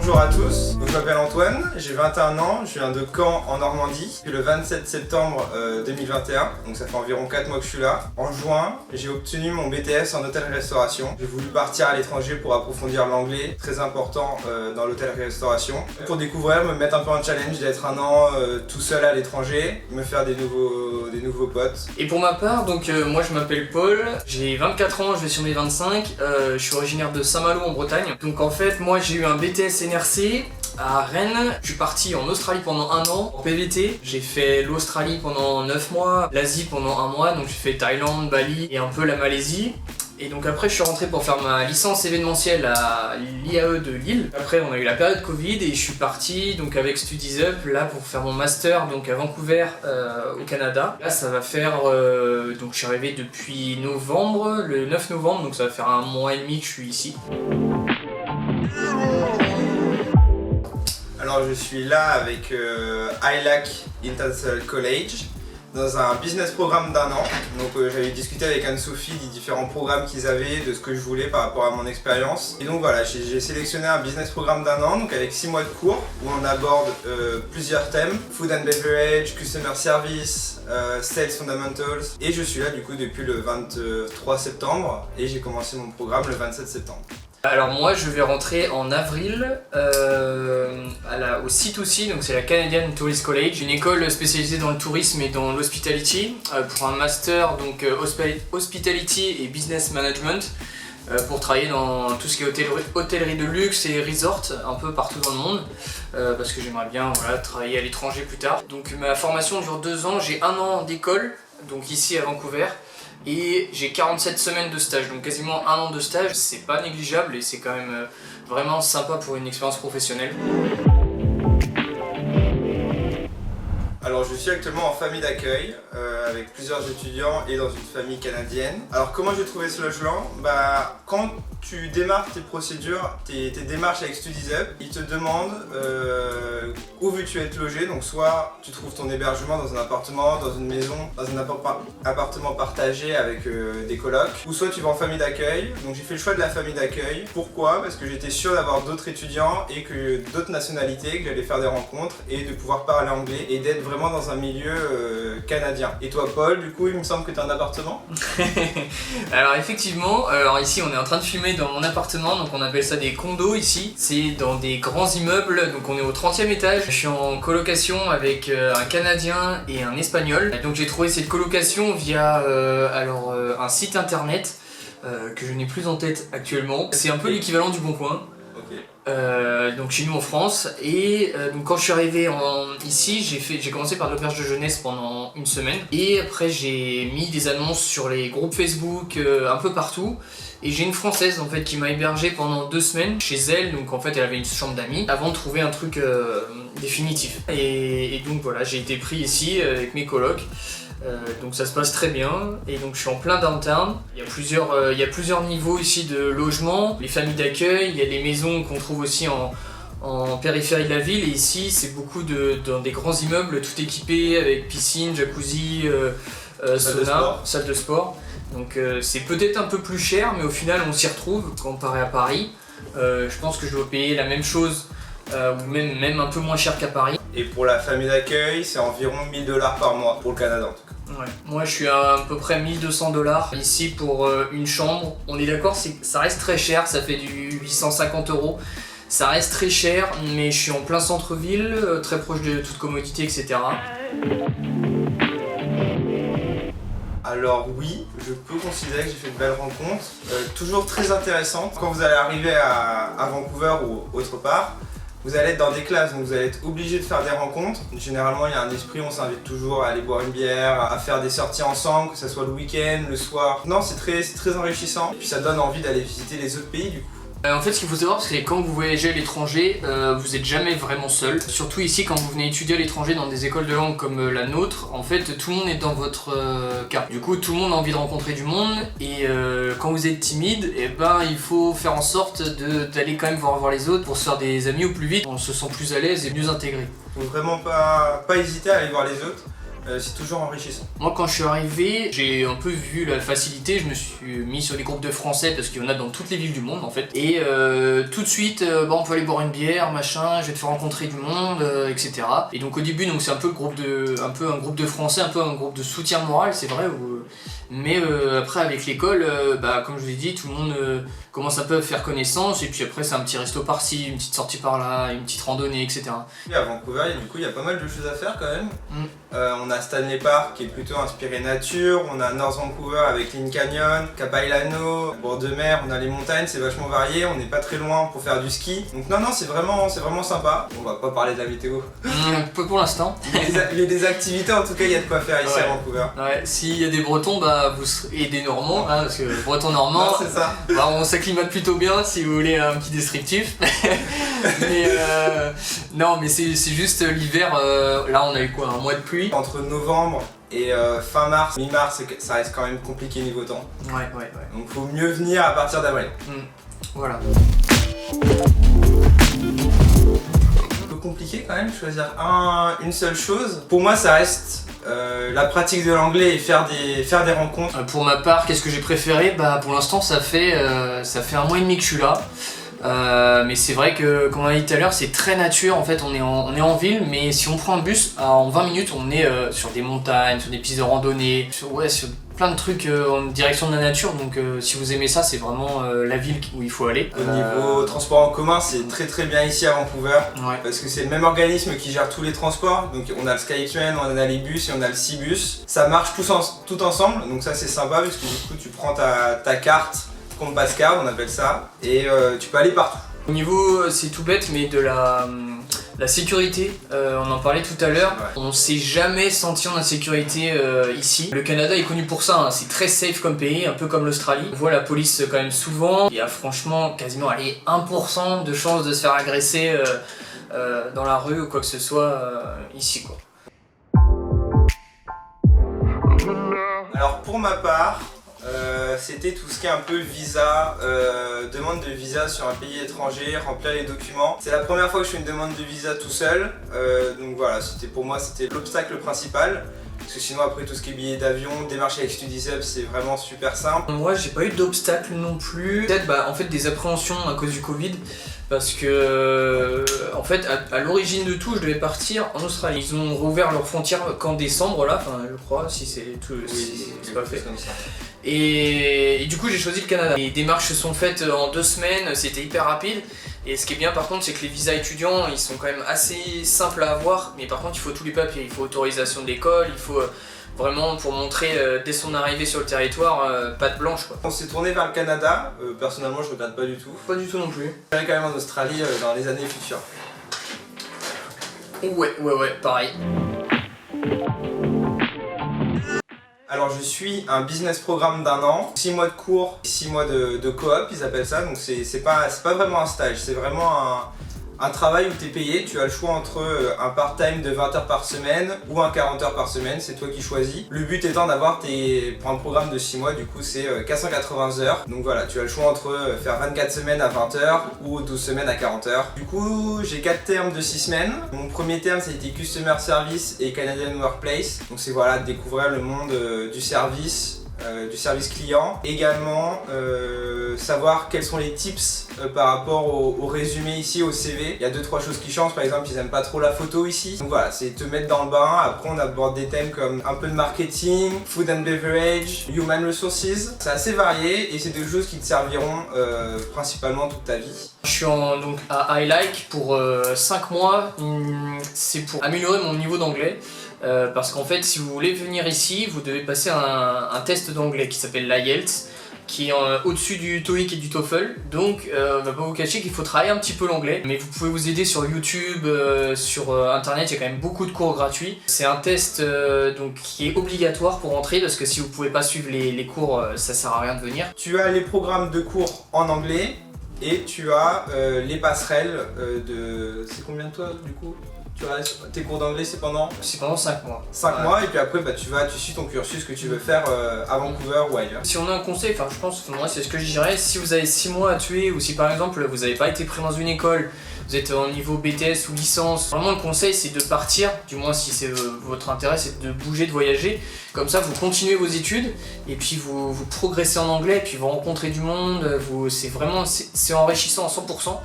Bonjour à tous, je m'appelle Antoine, j'ai 21 ans, je viens de Caen en Normandie. Depuis le 27 septembre 2021, donc ça fait environ 4 mois que je suis là. En juin, j'ai obtenu mon BTS en hôtellerie-restauration. J'ai voulu partir à l'étranger pour approfondir l'anglais, très important dans l'hôtellerie-restauration. Pour découvrir, me mettre un peu en challenge d'être un an tout seul à l'étranger, me faire des nouveaux potes. Et pour ma part, donc moi je m'appelle Paul, j'ai 24 ans, je vais sur mes 25, je suis originaire de Saint-Malo en Bretagne. Donc en fait, moi j'ai eu un BTS NRC à Rennes. Je suis parti en Australie pendant 1 an en PVT. J'ai fait l'Australie pendant 9 mois, l'Asie pendant 1 mois, donc j'ai fait Thaïlande, Bali et un peu la Malaisie. Et donc après je suis rentré pour faire ma licence événementielle à l'IAE de Lille. Après on a eu la période Covid et je suis parti donc avec Studies Up là pour faire mon master donc à Vancouver au Canada. Là ça va faire donc je suis arrivé depuis novembre, le 9 novembre, donc ça va faire 1 mois et demi que je suis ici. Alors je suis là avec ILAC International College dans un business programme d'1 an. Donc j'avais discuté avec Anne-Sophie des différents programmes qu'ils avaient, de ce que je voulais par rapport à mon expérience. Et donc voilà, j'ai sélectionné un business programme d'1 an, donc avec 6 mois de cours où on aborde plusieurs thèmes: food and beverage, customer service, sales fundamentals. Et je suis là du coup depuis le 23 septembre et j'ai commencé mon programme le 27 septembre. Alors moi je vais rentrer en avril au C2C, donc c'est la Canadian Tourist College, une école spécialisée dans le tourisme et dans l'hospitality, pour un master donc hospitality et business management, pour travailler dans tout ce qui est hôtellerie de luxe et resort un peu partout dans le monde, parce que j'aimerais bien travailler à l'étranger plus tard. Donc ma formation dure 2 ans, j'ai 1 an d'école, donc ici à Vancouver. Et j'ai 47 semaines de stage, donc quasiment 1 an de stage, c'est pas négligeable et c'est quand même vraiment sympa pour une expérience professionnelle. Alors je suis actuellement en famille d'accueil avec plusieurs étudiants et dans une famille canadienne. Alors comment j'ai trouvé ce logement? Quand tu démarres tes procédures, tes démarches avec Studies Up, ils te demandent où veux-tu être logé. Donc soit tu trouves ton hébergement dans un appartement, dans une maison, dans un appartement partagé avec des colocs, ou soit tu vas en famille d'accueil. Donc j'ai fait le choix de la famille d'accueil. Pourquoi? Parce que j'étais sûr d'avoir d'autres étudiants et que d'autres nationalités, que j'allais faire des rencontres et de pouvoir parler anglais et d'être vraiment dans un milieu canadien. Et toi Paul, du coup il me semble que tu as un appartement? Alors effectivement, ici on est en train de filmer dans mon appartement, donc on appelle ça des condos ici. C'est dans des grands immeubles, donc on est au 30e étage. Je suis en colocation avec un Canadien et un Espagnol. Donc j'ai trouvé cette colocation via un site internet que je n'ai plus en tête actuellement. C'est un peu l'équivalent du Bon Coin. Donc chez nous en France, et donc quand je suis arrivé ici, j'ai commencé par l'auberge de jeunesse pendant 1 semaine, et après j'ai mis des annonces sur les groupes Facebook un peu partout, et j'ai une Française en fait qui m'a hébergé pendant 2 semaines chez elle. Donc en fait elle avait une chambre d'amis avant de trouver un truc définitif, et donc voilà, j'ai été pris ici avec mes colocs. Donc ça se passe très bien, et donc je suis en plein downtown. Il y a plusieurs niveaux ici de logement, les familles d'accueil, il y a des maisons qu'on trouve aussi en périphérie de la ville, et ici c'est beaucoup dans des grands immeubles tout équipés avec piscine, jacuzzi, sauna, salle de sport. Donc c'est peut-être un peu plus cher, mais au final on s'y retrouve comparé à Paris. Je pense que je dois payer la même chose ou même un peu moins cher qu'à Paris. Et pour la famille d'accueil, c'est environ 1 000 $ par mois pour le Canada en tout cas. Ouais. Moi je suis à peu près 1 200 $ ici pour une chambre. On est d'accord, ça reste très cher, ça fait du 850 €. Ça reste très cher, mais je suis en plein centre-ville, très proche de toute commodité, etc. Alors oui, je peux considérer que j'ai fait de belles rencontres, toujours très intéressantes. Quand vous allez arriver à Vancouver ou autre part, vous allez être dans des classes, donc vous allez être obligé de faire des rencontres. Généralement, il y a un esprit, on s'invite toujours à aller boire une bière, à faire des sorties ensemble, que ce soit le week-end, le soir. Non, c'est très enrichissant. Et puis ça donne envie d'aller visiter les autres pays du coup. En fait, ce qu'il faut savoir, c'est que quand vous voyagez à l'étranger, vous n'êtes jamais vraiment seul. Surtout ici, quand vous venez étudier à l'étranger dans des écoles de langue comme la nôtre, en fait, tout le monde est dans votre cas. Du coup, tout le monde a envie de rencontrer du monde, et quand vous êtes timide, il faut faire en sorte d'aller quand même voir les autres pour se faire des amis au plus vite. On se sent plus à l'aise et mieux intégré. Donc vraiment pas hésiter à aller voir les autres. c'est toujours enrichissant. Moi quand je suis arrivé, j'ai un peu vu la facilité, je me suis mis sur des groupes de français parce qu'il y en a dans toutes les villes du monde en fait. Et tout de suite, on peut aller boire une bière, machin, je vais te faire rencontrer du monde, etc. Et donc au début, donc c'est un peu un groupe de français, un peu un groupe de soutien moral, c'est vrai. Mais après avec l'école, comme je vous ai dit, tout le monde commence un peu à faire connaissance et puis après c'est un petit resto par-ci, une petite sortie par-là, une petite randonnée, etc. Et à Vancouver, il y a pas mal de choses à faire quand même. On a Stanley Park qui est plutôt inspiré nature, on a North Vancouver avec Lynn Canyon, Kabailano, bord de mer, on a les montagnes, c'est vachement varié, on n'est pas très loin pour faire du ski. Donc non, c'est vraiment sympa. On va pas parler de la météo. Pas pour l'instant. Il y a des activités, en tout cas il y a de quoi faire ici à Vancouver. Ouais, s'il y a des Bretons et des Normands, parce que Bretons Normands, c'est ça. On s'acclimate plutôt bien si vous voulez un petit descriptif. mais c'est juste l'hiver, là on a eu quoi, un mois de pluie. Entre novembre et fin mars, mi-mars, ça reste quand même compliqué niveau temps. Ouais. Donc faut mieux venir à partir d'avril. Voilà. Un peu compliqué quand même de choisir une seule chose. Pour moi ça reste la pratique de l'anglais et faire des rencontres. Pour ma part, qu'est-ce que j'ai préféré ? Pour l'instant ça fait 1 mois et demi que je suis là. Mais c'est vrai que, comme on a dit tout à l'heure, c'est très nature. En fait, on est en ville, mais si on prend un bus, en 20 minutes, on est sur des montagnes, sur des pistes de randonnée, sur plein de trucs en direction de la nature. Donc, si vous aimez ça, c'est vraiment la ville où il faut aller. Au niveau transport en commun, c'est très bien ici à Vancouver. Ouais. Parce que c'est le même organisme qui gère tous les transports. Donc, on a le SkyTrain, on a les bus et on a le Cbus. Ça marche tout ensemble, donc ça c'est sympa parce que du coup, tu prends ta carte. Compte passe-carte, on appelle ça, et tu peux aller partout. Au niveau, c'est tout bête, mais de la sécurité, on en parlait tout à l'heure, on s'est jamais senti en insécurité ici. Le Canada est connu pour ça, hein. C'est très safe comme pays, un peu comme l'Australie. On voit la police quand même souvent, il y a franchement quasiment 1% de chances de se faire agresser dans la rue ou quoi que ce soit ici, quoi. Alors pour ma part, c'était tout ce qui est un peu visa, demande de visa sur un pays étranger, remplir les documents. C'est la première fois que je fais une demande de visa tout seul, donc voilà, pour moi c'était l'obstacle principal. Parce que sinon après tout ce qui est billets d'avion, démarcher avec StudiesUp, c'est vraiment super simple. Moi j'ai pas eu d'obstacle non plus. Peut-être en fait des appréhensions à cause du Covid. Parce que en fait à l'origine de tout je devais partir en Australie. Ils ont rouvert leurs frontières qu'en décembre là, je crois, si c'est tout, c'est pas fait. Comme ça. Et du coup j'ai choisi le Canada. Les démarches se sont faites en 2 semaines, c'était hyper rapide. Et ce qui est bien par contre c'est que les visas étudiants ils sont quand même assez simples à avoir. Mais par contre il faut tous les papiers, il faut autorisation de l'école, il faut vraiment pour montrer dès son arrivée sur le territoire, patte blanche quoi. On s'est tourné vers le Canada, personnellement je regrette pas du tout. Pas du tout non plus. Je vais quand même en Australie dans les années futures. Ouais, pareil. Alors je suis un business programme d'1 an, 6 mois de cours, 6 mois de coop ils appellent ça, donc c'est pas vraiment un stage, c'est vraiment un travail où tu es payé, tu as le choix entre un part-time de 20 heures par semaine ou un 40 heures par semaine, c'est toi qui choisis. Le but étant d'avoir pour un programme de 6 mois, du coup c'est 480 heures. Donc voilà, tu as le choix entre faire 24 semaines à 20 heures ou 12 semaines à 40 heures. Du coup, j'ai 4 termes de 6 semaines. Mon premier terme, ça a été Customer Service et Canadian Workplace. Donc c'est voilà, découvrir le monde du service client. Également, savoir quels sont les tips par rapport au résumé ici, au CV. Il y a 2-3 choses qui changent, par exemple ils aiment pas trop la photo ici. Donc voilà, c'est te mettre dans le bain. Après on aborde des thèmes comme un peu de marketing, food and beverage, human resources. C'est assez varié et c'est des choses qui te serviront principalement toute ta vie. Je suis donc à iLike pour 5 mois, c'est pour améliorer mon niveau d'anglais. Parce qu'en fait si vous voulez venir ici, vous devez passer un test d'anglais qui s'appelle l'IELTS, qui est au-dessus du TOEIC et du TOEFL. Donc on va pas vous cacher qu'il faut travailler un petit peu l'anglais, mais vous pouvez vous aider sur YouTube, sur internet, il y a quand même beaucoup de cours gratuits. C'est un test donc qui est obligatoire pour entrer, parce que si vous pouvez pas suivre les cours, ça sert à rien de venir. Tu as les programmes de cours en anglais et tu as les passerelles de... C'est combien de toi du coup ? tes cours d'anglais c'est pendant C'est pendant 5 mois. 5 mois et puis après tu suis ton cursus que tu veux faire à Vancouver ou ailleurs. Si on a un conseil, je pense, moi c'est ce que je dirais, si vous avez 6 mois à tuer ou si par exemple vous n'avez pas été pris dans une école, vous êtes en niveau BTS ou licence, vraiment le conseil c'est de partir, du moins si c'est votre intérêt, c'est de bouger, de voyager. Comme ça vous continuez vos études et puis vous progressez en anglais et puis vous rencontrez du monde, c'est enrichissant à 100%.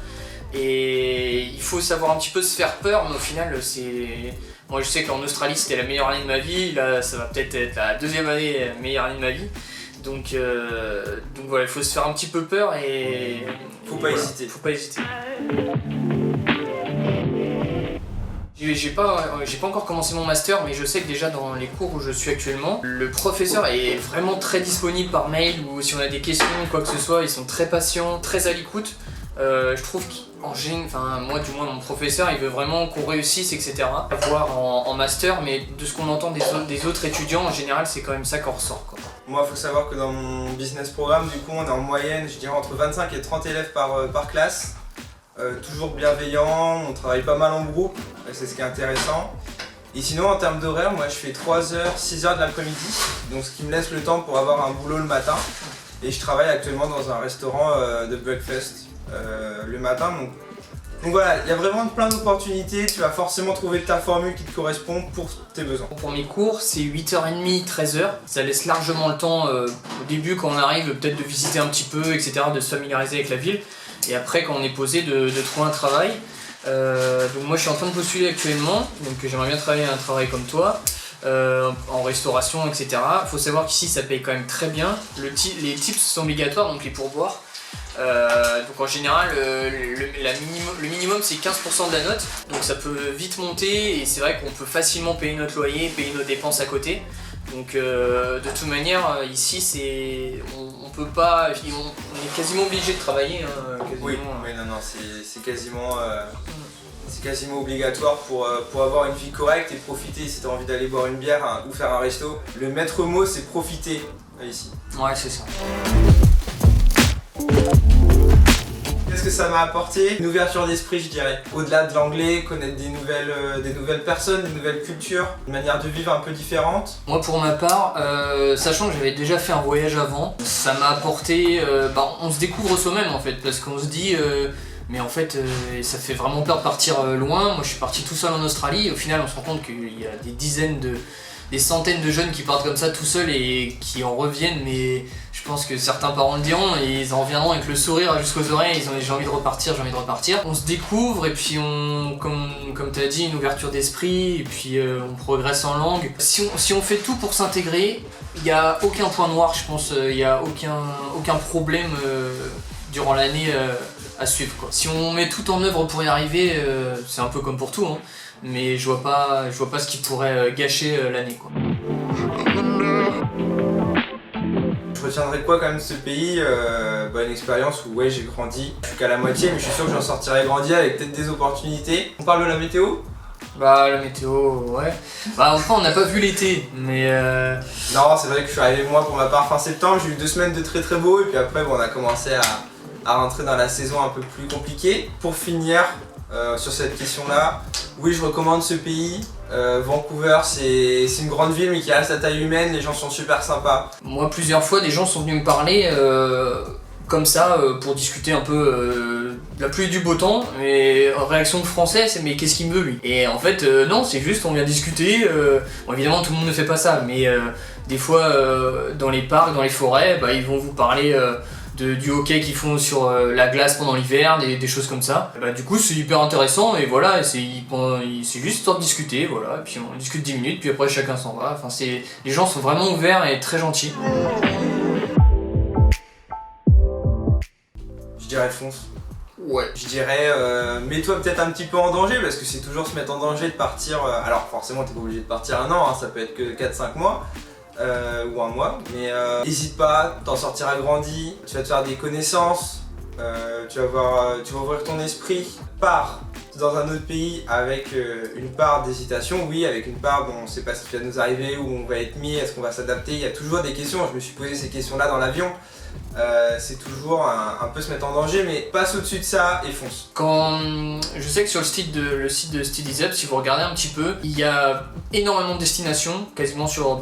Et il faut savoir un petit peu se faire peur, mais au final moi je sais qu'en Australie c'était la meilleure année de ma vie, là ça va peut-être être la deuxième année, la meilleure année de ma vie. Donc voilà, il faut se faire un petit peu peur et faut pas hésiter. Faut pas hésiter. J'ai pas encore commencé mon master, mais je sais que déjà dans les cours où je suis actuellement, le professeur est vraiment très disponible par mail ou si on a des questions ou quoi que ce soit, ils sont très patients, très à l'écoute. Je trouve moi du moins mon professeur il veut vraiment qu'on réussisse etc. À voir en master, mais de ce qu'on entend des autres étudiants en général c'est quand même ça qu'on ressort quoi. Moi il faut savoir que dans mon business programme du coup on est en moyenne je dirais entre 25 et 30 élèves par classe. Toujours bienveillant, on travaille pas mal en groupe, c'est ce qui est intéressant. Et sinon en termes d'horaire, moi je fais 3h, 6h de l'après-midi, donc ce qui me laisse le temps pour avoir un boulot le matin. Et je travaille actuellement dans un restaurant de breakfast le matin. Donc voilà, il y a vraiment plein d'opportunités, tu vas forcément trouver ta formule qui te correspond pour tes besoins. Pour mes cours, c'est 8h30, 13h. Ça laisse largement le temps au début quand on arrive peut-être de visiter un petit peu, etc., de se familiariser avec la ville. Et après quand on est posé de trouver un travail. Donc moi je suis en train de postuler actuellement, donc j'aimerais bien travailler un travail comme toi. En restauration, etc. Il faut savoir qu'ici ça paye quand même très bien. Les tips sont obligatoires, donc les pourboires. Donc en général, le minimum c'est 15% de la note, donc ça peut vite monter et c'est vrai qu'on peut facilement payer notre loyer, payer nos dépenses à côté. Donc de toute manière, ici on peut pas, on est quasiment obligé de travailler. Oui, non, c'est quasiment. C'est quasiment obligatoire pour avoir une vie correcte et profiter si tu as envie d'aller boire une bière ou faire un resto. Le maître mot c'est profiter ici. Ouais, c'est ça. Qu'est-ce que ça m'a apporté? Une ouverture d'esprit je dirais. Au-delà de l'anglais, connaître des nouvelles personnes, des nouvelles cultures, une manière de vivre un peu différente. Moi pour ma part, sachant que j'avais déjà fait un voyage avant, ça m'a apporté, on se découvre soi-même en fait, parce qu'on se dit mais en fait ça fait vraiment peur de partir loin. Moi je suis parti tout seul en Australie, au final on se rend compte qu'il y a des centaines de jeunes qui partent comme ça tout seuls et qui en reviennent, mais je pense que certains parents le diront et ils en reviendront avec le sourire jusqu'aux oreilles, ils ont j'ai envie de repartir. On se découvre et puis comme tu as dit, une ouverture d'esprit et puis on progresse en langue. Si on fait tout pour s'intégrer, il n'y a aucun point noir, je pense, il n'y a aucun problème durant l'année à suivre quoi. Si on met tout en œuvre pour y arriver, c'est un peu comme pour tout, hein, mais je vois pas ce qui pourrait gâcher l'année quoi. Je retiendrai quoi quand même de ce pays? Une expérience où ouais j'ai grandi, je suis qu'à la moitié mais je suis sûr que j'en sortirai grandi avec peut-être des opportunités. On parle de la météo? La météo, ouais. Enfin on n'a pas vu l'été, mais Non, c'est vrai que je suis arrivé moi pour ma part fin septembre, j'ai eu 2 semaines de très très beau et puis après on a commencé à rentrer dans la saison un peu plus compliquée. Pour finir sur cette question-là, oui je recommande ce pays. Vancouver c'est une grande ville mais qui reste à taille humaine, les gens sont super sympas. Moi plusieurs fois des gens sont venus me parler comme ça pour discuter un peu de la pluie et du beau temps, mais en réaction de français c'est mais qu'est-ce qu'il me veut lui? Et en fait non, c'est juste on vient discuter, bon, évidemment tout le monde ne fait pas ça, mais des fois dans les parcs, dans les forêts, ils vont vous parler du hockey qu'ils font sur la glace pendant l'hiver, des choses comme ça. Du coup c'est hyper intéressant et voilà, c'est juste histoire de discuter, voilà, et puis on discute 10 minutes puis après chacun s'en va. Enfin, les gens sont vraiment ouverts et très gentils. Je dirais fonce. Ouais. Je dirais mets-toi peut-être un petit peu en danger parce que c'est toujours se mettre en danger de partir. Alors forcément t'es pas obligé de partir 1 an, hein, ça peut être que 4-5 mois. Ou 1 mois, mais n'hésite pas, t'en sortiras grandi, tu vas te faire des connaissances, tu vas ouvrir ton esprit, pars, dans un autre pays avec une part d'hésitation, oui, avec une part dont on ne sait pas ce qui va nous arriver, où on va être mis, est-ce qu'on va s'adapter, il y a toujours des questions, je me suis posé ces questions-là dans l'avion. C'est toujours un peu se mettre en danger, mais passe au-dessus de ça et fonce. Je sais que sur le site de StudiesUp, si vous regardez un petit peu, il y a énormément de destinations, quasiment sur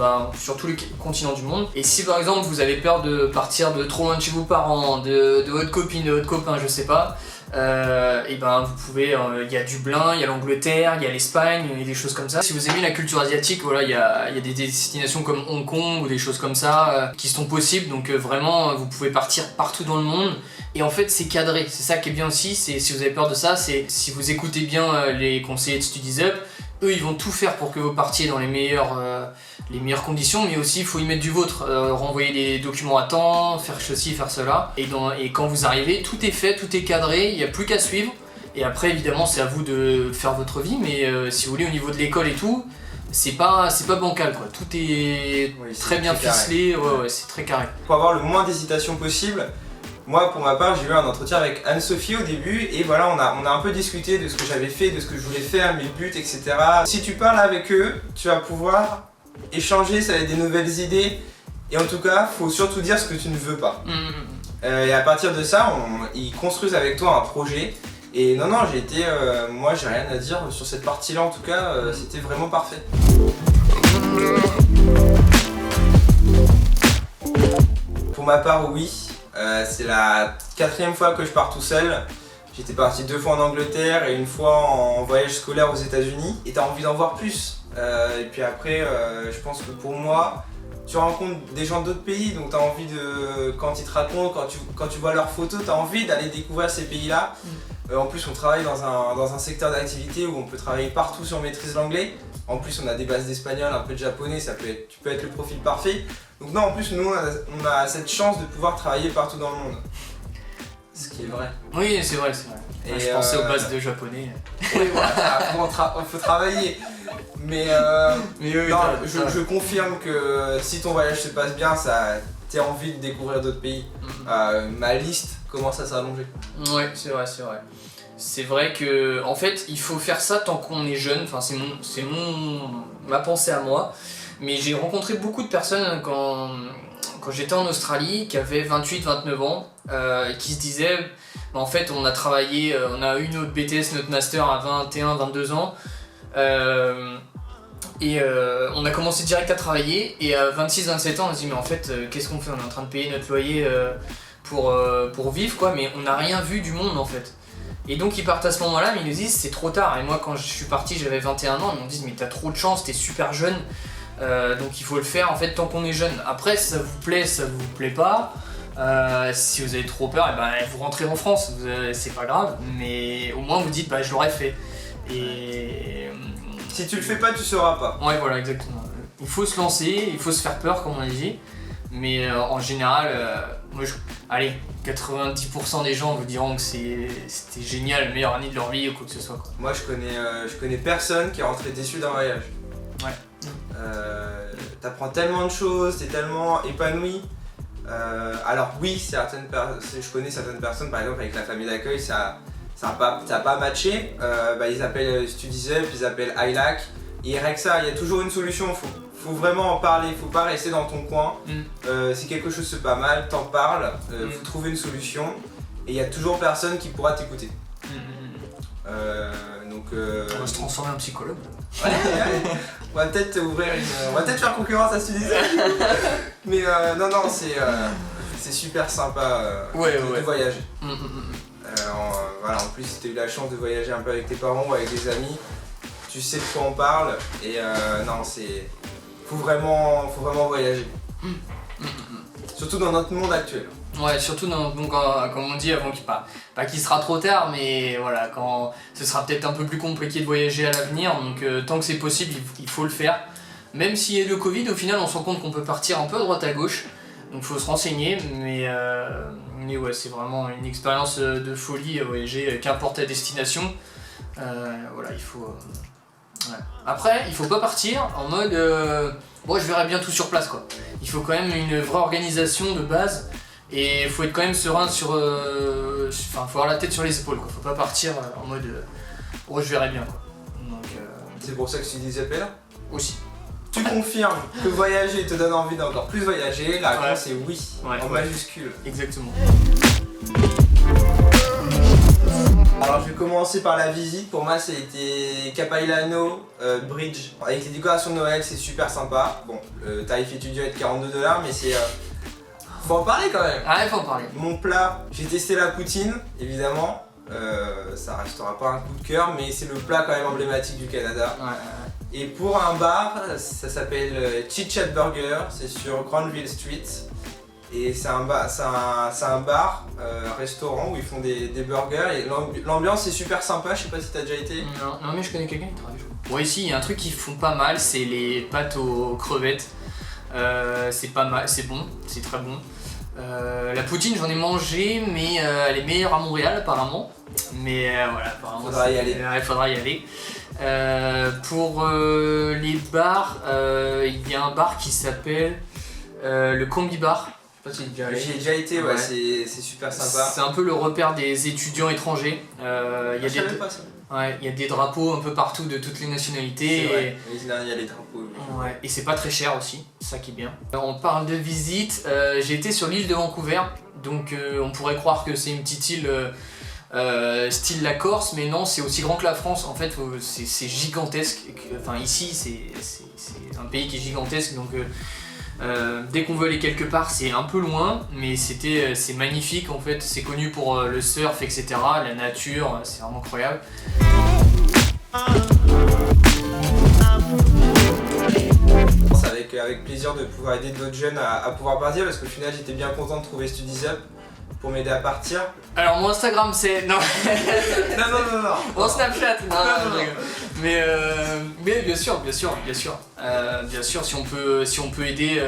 tous les continents du monde. Et si par exemple vous avez peur de partir de trop loin de chez vos parents, de votre copine, de votre copain, je sais pas, et vous pouvez, il y a Dublin, il y a l'Angleterre, il y a l'Espagne, et des choses comme ça. Si vous aimez la culture asiatique, voilà, il y a des destinations comme Hong Kong ou des choses comme ça qui sont possibles, donc vraiment vous pouvez partir partout dans le monde. Et en fait c'est cadré, c'est ça qui est bien aussi, c'est si vous avez peur de ça, c'est si vous écoutez bien les conseillers de StudiesUp, eux ils vont tout faire pour que vous partiez dans les meilleures conditions, mais aussi il faut y mettre du vôtre, renvoyer les documents à temps, faire ceci, faire cela, et quand vous arrivez, tout est fait, tout est cadré, il n'y a plus qu'à suivre, et après évidemment c'est à vous de faire votre vie, mais si vous voulez au niveau de l'école et tout, c'est pas bancal quoi, tout est très bien ficelé, ouais, c'est très carré. Pour avoir le moins d'hésitation possible, moi pour ma part j'ai eu un entretien avec Anne-Sophie au début et voilà on a un peu discuté de ce que j'avais fait, de ce que je voulais faire, mes buts, etc. Si tu parles avec eux, tu vas pouvoir échanger, ça va être des nouvelles idées et en tout cas faut surtout dire ce que tu ne veux pas. Et à partir de ça, ils construisent avec toi un projet. Et non, moi j'ai rien à dire sur cette partie-là en tout cas, c'était vraiment parfait. Pour ma part, oui, c'est la 4e fois que je pars tout seul. J'étais parti 2 fois en Angleterre et 1 fois en voyage scolaire aux États-Unis. Et t'as envie d'en voir plus. Et puis après, je pense que pour moi, tu rencontres des gens d'autres pays, donc t'as envie de, quand ils te racontent, quand tu vois leurs photos, t'as envie d'aller découvrir ces pays-là. En plus, on travaille dans un secteur d'activité où on peut travailler partout si on maîtrise l'anglais. En plus, on a des bases d'espagnol, un peu de japonais, tu peux être le profil parfait. Donc non, en plus, nous, on a cette chance de pouvoir travailler partout dans le monde. Ce qui est vrai. Oui, c'est vrai. Et je pensais aux bases de japonais. Oui, voilà, il faut travailler. Mais oui, non, je confirme que si ton voyage se passe bien, t'as envie de découvrir d'autres pays. Ma liste commence à s'allonger. Ouais, c'est vrai. C'est vrai que, en fait, il faut faire ça tant qu'on est jeune. Enfin, c'est ma pensée à moi. Mais j'ai rencontré beaucoup de personnes quand j'étais en Australie qui avaient 28-29 ans et qui se disaient en fait on a travaillé, on a eu notre BTS, notre master à 21-22 ans et on a commencé direct à travailler et à 26-27 ans on se dit mais en fait qu'est-ce qu'on fait, on est en train de payer notre loyer pour vivre quoi, mais on n'a rien vu du monde en fait. Et donc ils partent à ce moment-là mais ils nous disent c'est trop tard. Et moi quand je suis parti j'avais 21 ans, ils m'ont dit mais t'as trop de chance, t'es super jeune. Donc il faut le faire en fait tant qu'on est jeune. Après ça vous plaît pas, si vous avez trop peur, vous rentrez en France, c'est pas grave, mais au moins vous dites je l'aurais fait. Et si tu le fais pas, tu sauras pas. Ouais voilà exactement. Il faut se lancer, il faut se faire peur comme on a dit, mais en général, allez 90% des gens vous diront que c'était génial, la meilleure année de leur vie ou quoi que ce soit quoi. Moi je connais personne qui est rentré déçu d'un voyage. Ouais. T'apprends tellement de choses, t'es tellement épanoui. Alors oui, je connais certaines personnes, par exemple avec la famille d'accueil, ça a pas matché. Ils appellent StudiesUp, ils appellent iLac, et il règle ça. Il y a toujours une solution. Faut vraiment en parler. Faut pas rester dans ton coin. Si quelque chose se passe mal, t'en parles. Faut trouver une solution. Et il y a toujours personne qui pourra t'écouter. On va se transformer en psychologue. Ouais. On va peut-être faire concurrence à StudiesUp. Mais non, c'est super sympa de voyager. En plus, si tu as eu la chance de voyager un peu avec tes parents ou avec des amis, tu sais de quoi on parle. Et faut vraiment voyager. Surtout dans notre monde actuel. Ouais, surtout comme on dit avant qu'il sera trop tard, mais voilà, quand ce sera peut-être un peu plus compliqué de voyager à l'avenir, donc tant que c'est possible, il faut le faire. Même s'il y a le Covid, au final on se rend compte qu'on peut partir un peu à droite à gauche, donc il faut se renseigner, mais ouais, c'est vraiment une expérience de folie à voyager, qu'importe la destination. Voilà, il faut... Ouais. Après, il faut pas partir en mode je verrai bien tout sur place quoi. Il faut quand même une vraie organisation de base. Et faut être quand même serein faut avoir la tête sur les épaules quoi. Faut pas partir en mode Oh, je verrais bien quoi. Donc, C'est pour ça que tu disais là. aussi. Tu confirmes que voyager te donne envie d'encore plus voyager? La réponse est oui, Ouais, en ouais. majuscule. Exactement. Alors je vais commencer par la visite. Pour moi c'était Capailano Bridge. Avec les décorations de Noël, c'est super sympa. Bon, le tarif étudiant est de 42 $, mais c'est... faut en parler quand même. Ah, il faut en parler. Mon plat, j'ai testé la poutine, évidemment. Ça restera pas un coup de cœur, mais c'est le plat quand même emblématique du Canada. Ouais. Et pour un bar, ça s'appelle Chit Chat Burger, c'est sur Granville Street. Et c'est un bar, restaurant où ils font des burgers et l'ambiance est super sympa, je sais pas si t'as déjà été. Non, mais je connais quelqu'un qui travaille, je crois. Ouais, ici, il y a un truc qu'ils font pas mal, c'est les pâtes aux crevettes. C'est pas mal, c'est bon, c'est très bon. La poutine, j'en ai mangé, mais elle est meilleure à Montréal apparemment. Mais voilà, apparemment. Faudra y aller. Il faudra y aller. Pour les bars, il y a un bar qui s'appelle le Combi Bar. Je sais pas si t'es déjà allé. J'y ai déjà été, ouais. C'est super sympa. C'est un peu le repère des étudiants étrangers. Je savais pas ça. Ouais, il y a des drapeaux un peu partout de toutes les nationalités. C'est vrai, il y a les drapeaux. Ouais, et c'est pas très cher aussi, c'est ça qui est bien. On parle de visite, j'ai été sur l'île de Vancouver, donc on pourrait croire que c'est une petite île style la Corse, mais non, c'est aussi grand que la France. En fait, c'est gigantesque. Enfin, ici, c'est un pays qui est gigantesque, donc dès qu'on veut aller quelque part, c'est un peu loin, mais c'est magnifique en fait. C'est connu pour le surf, etc. La nature, c'est vraiment incroyable. Avec plaisir de pouvoir aider d'autres jeunes à pouvoir partir, parce qu'au final, j'étais bien content de trouver StudiesUp pour m'aider à partir. Alors mon Instagram c'est... Non. non. Mon Snapchat, non, je rigole. Mais bien sûr, si on peut aider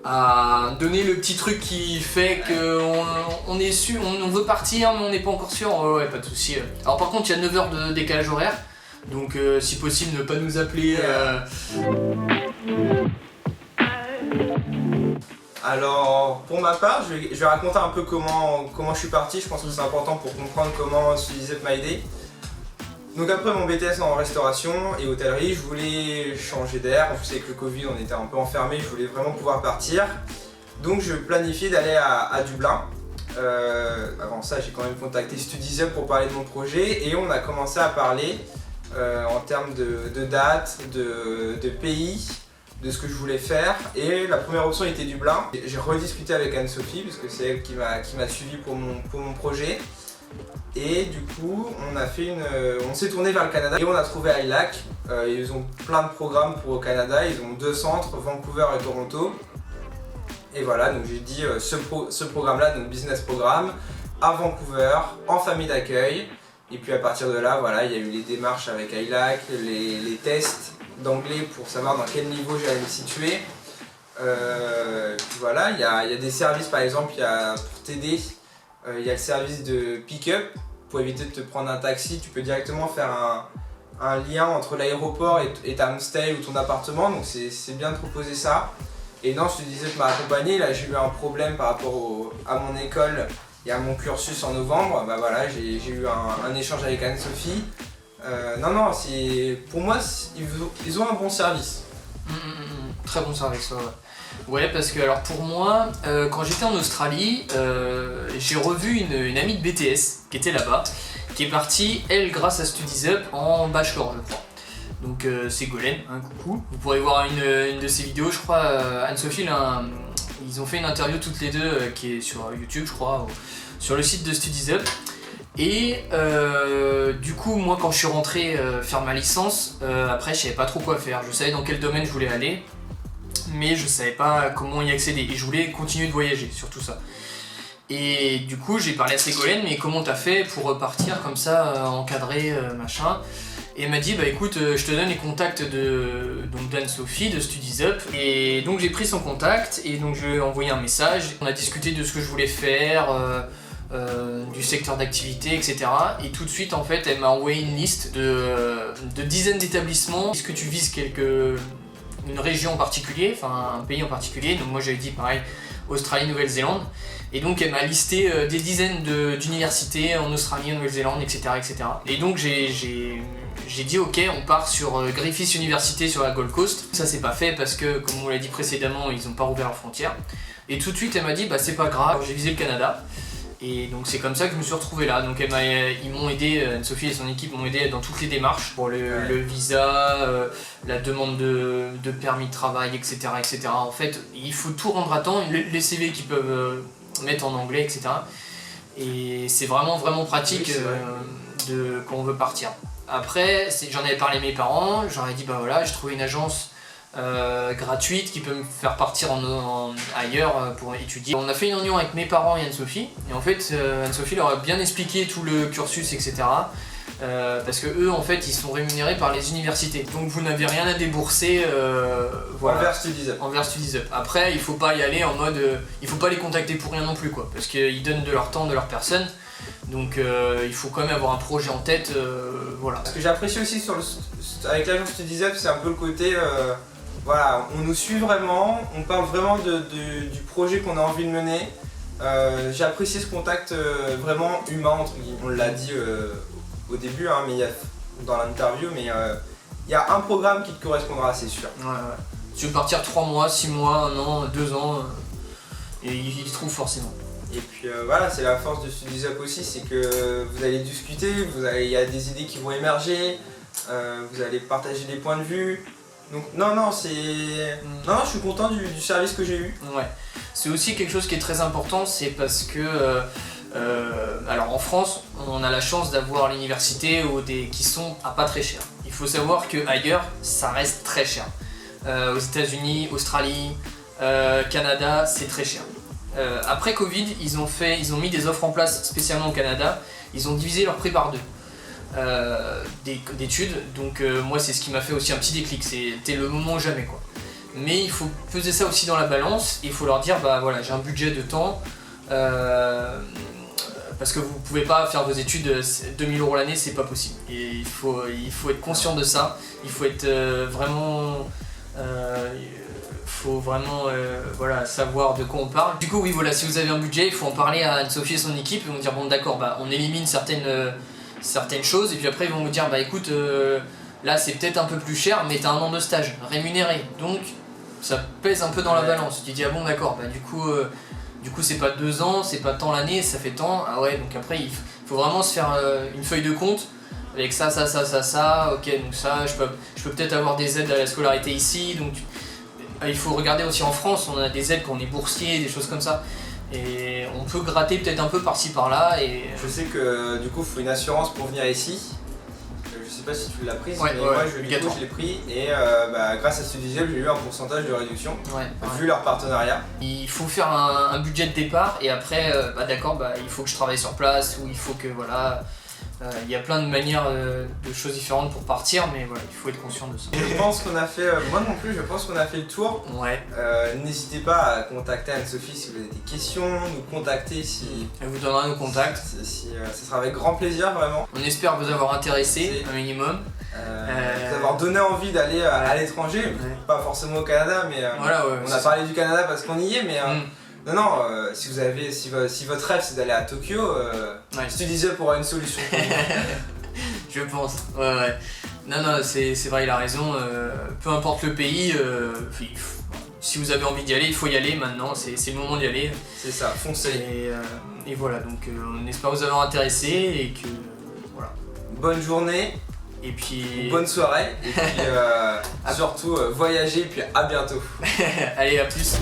à donner le petit truc qui fait qu'on est sûr, on veut partir mais on n'est pas encore sûr, ouais, pas de souci. Alors par contre il y a 9 heures de décalage horaire, donc si possible ne pas nous appeler. Alors, pour ma part, je vais raconter un peu comment je suis parti. Je pense que c'est important pour comprendre comment StudiesUp m'a aidé. Donc après mon BTS en restauration et hôtellerie, je voulais changer d'air. En plus avec le Covid, on était un peu enfermés, je voulais vraiment pouvoir partir. Donc je planifiais d'aller à Dublin. Avant ça, j'ai quand même contacté StudiesUp pour parler de mon projet et on a commencé à parler en termes de date, de pays, de ce que je voulais faire, et la première option était Dublin. J'ai rediscuté avec Anne-Sophie parce que c'est elle qui m'a suivi pour mon projet, et du coup on s'est tourné vers le Canada et on a trouvé ILAC. Ils ont plein de programmes pour au Canada, ils ont 2 centres, Vancouver et Toronto, et voilà, donc j'ai dit ce programme là, donc business programme à Vancouver en famille d'accueil, et puis à partir de là, voilà, il y a eu les démarches avec ILAC, les tests d'anglais pour savoir dans quel niveau j'allais me situer. Puis voilà, il y a des services, par exemple, pour t'aider, il y a le service de pick-up. Pour éviter de te prendre un taxi, tu peux directement faire un lien entre l'aéroport et ta homestay ou ton appartement, donc c'est bien de proposer ça. Et non, je te disais, tu m'as accompagné, là j'ai eu un problème par rapport à mon école et à mon cursus en novembre. Bah voilà, j'ai eu un échange avec Anne-Sophie. Non, pour moi, ils ont un bon service. Très bon service, ouais. Ouais, parce que alors pour moi, quand j'étais en Australie, j'ai revu une amie de BTS qui était là-bas, qui est partie, elle, grâce à StudiesUp, en bachelor, je crois. Donc c'est Golène, hein, coucou. Vous pourrez voir une de ses vidéos, je crois, Anne-Sophie, ils ont fait une interview toutes les deux qui est sur YouTube, je crois, sur le site de StudiesUp. Et du coup, moi quand je suis rentré faire ma licence, après je savais pas trop quoi faire. Je savais dans quel domaine je voulais aller, mais je savais pas comment y accéder. Et je voulais continuer de voyager, surtout ça. Et du coup, j'ai parlé à Ségolène, mais comment t'as fait pour repartir comme ça, encadré, machin. Et elle m'a dit, bah écoute, je te donne les contacts d'Anne-Sophie, de StudiesUp. Et donc j'ai pris son contact, et donc je lui ai envoyé un message. On a discuté de ce que je voulais faire, du secteur d'activité, etc. Et tout de suite, en fait, elle m'a envoyé une liste de dizaines d'établissements. Est-ce que tu vises une région en particulier, enfin un pays en particulier? Donc moi j'avais dit pareil, Australie, Nouvelle-Zélande. Et donc elle m'a listé des dizaines d'universités en Australie, en Nouvelle-Zélande, etc., etc. Et donc j'ai dit ok, on part sur Griffith University sur la Gold Coast. Ça c'est pas fait parce que, comme on l'a dit précédemment, ils ont pas rouvert leurs frontières. Et tout de suite elle m'a dit bah c'est pas grave, j'ai visé le Canada. Et donc c'est comme ça que je me suis retrouvé là. Donc ils m'ont aidé, Anne-Sophie et son équipe m'ont aidé dans toutes les démarches pour le visa, la demande de permis de travail, etc., etc. En fait, il faut tout rendre à temps, les CV qu'ils peuvent mettre en anglais, etc. Et c'est vraiment pratique quand on veut partir. Après, j'en avais parlé à mes parents, j'aurais dit bah voilà, j'ai trouvé une agence gratuite qui peut me faire partir ailleurs pour étudier. On a fait une réunion avec mes parents et Anne-Sophie, et en fait Anne-Sophie leur a bien expliqué tout le cursus, etc. Parce que eux en fait ils sont rémunérés par les universités, donc vous n'avez rien à débourser. Voilà. Envers Studies Up. Après il faut pas y aller en mode, il faut pas les contacter pour rien non plus quoi, parce qu'ils donnent de leur temps, de leur personne. Donc il faut quand même avoir un projet en tête, voilà. Ce que j'apprécie aussi avec l'agence Studies Up, c'est un peu le côté, voilà, on nous suit vraiment, on parle vraiment du projet qu'on a envie de mener. J'ai apprécié ce contact vraiment humain, entre guillemets. On l'a dit au début, hein, mais dans l'interview, mais il y a un programme qui te correspondra, c'est sûr. Ouais. Tu veux partir 3 mois, 6 mois, 1 an, 2 ans, et ils y trouvent forcément. Et puis voilà, c'est la force de Studies Up aussi, c'est que vous allez discuter, il y a des idées qui vont émerger, vous allez partager des points de vue. Donc non, je suis content du service que j'ai eu. Ouais. C'est aussi quelque chose qui est très important, c'est parce que alors en France, on a la chance d'avoir l'université qui sont à pas très cher. Il faut savoir qu'ailleurs, ça reste très cher. Aux États-Unis, Australie, Canada, c'est très cher. Après Covid, ils ont mis des offres en place spécialement au Canada. Ils ont divisé leur prix par 2 d'études. Donc moi c'est ce qui m'a fait aussi un petit déclic. C'était le moment ou jamais quoi. Mais il faut peser ça aussi dans la balance. Il faut leur dire bah voilà, j'ai un budget de temps. Parce que vous pouvez pas faire vos études 2000 € l'année, c'est pas possible. Et il faut être conscient de ça. Il faut être faut vraiment voilà, savoir de quoi on parle. Du coup oui voilà, si vous avez un budget, il faut en parler à Anne-Sophie et son équipe. Ils vont dire bon d'accord, bah, on élimine certaines choses, et puis après ils vont vous dire bah écoute là c'est peut-être un peu plus cher, mais t'as 1 an de stage rémunéré, donc ça pèse un peu dans la balance. Tu dis ah bon d'accord, bah du coup c'est pas 2 ans, c'est pas tant l'année, ça fait tant, ah ouais, donc après il faut vraiment se faire une feuille de compte avec ça, ok, donc ça je peux peut-être avoir des aides à la scolarité ici, donc il faut regarder aussi en France, on a des aides quand on est boursier, des choses comme ça. Et on peut gratter peut-être un peu par-ci par-là. Et je sais que du coup il faut une assurance pour venir ici. Je sais pas si tu l'as prise, mais moi je l'ai pris, et grâce à Studies Up j'ai eu un pourcentage de réduction vu leur partenariat. Il faut faire un budget de départ, et après d'accord, il faut que je travaille sur place, ou il faut que voilà. Il y a plein de manières de choses différentes pour partir, mais voilà, il faut être conscient de ça. Je pense qu'on a fait, moi non plus, je pense qu'on a fait le tour. Ouais. N'hésitez pas à contacter Anne-Sophie si vous avez des questions, nous contacter si... Elle vous donnera nos contacts. Ce sera avec grand plaisir, vraiment. On espère vous avoir intéressé, un minimum. Vous avoir donné envie d'aller à l'étranger, pas forcément au Canada, mais voilà, on a parlé du Canada parce qu'on y est, mais... Non, si votre rêve c'est d'aller à Tokyo, Studies Up aura une solution. Je pense, ouais. Non, c'est vrai, il a raison. Peu importe le pays, si vous avez envie d'y aller, il faut y aller maintenant, c'est le moment d'y aller. C'est ça, foncez. Et voilà, donc on espère vous avoir intéressé, et que voilà. Bonne journée. Et puis... bonne soirée. Et puis surtout, voyagez, et puis à bientôt. Allez, à plus.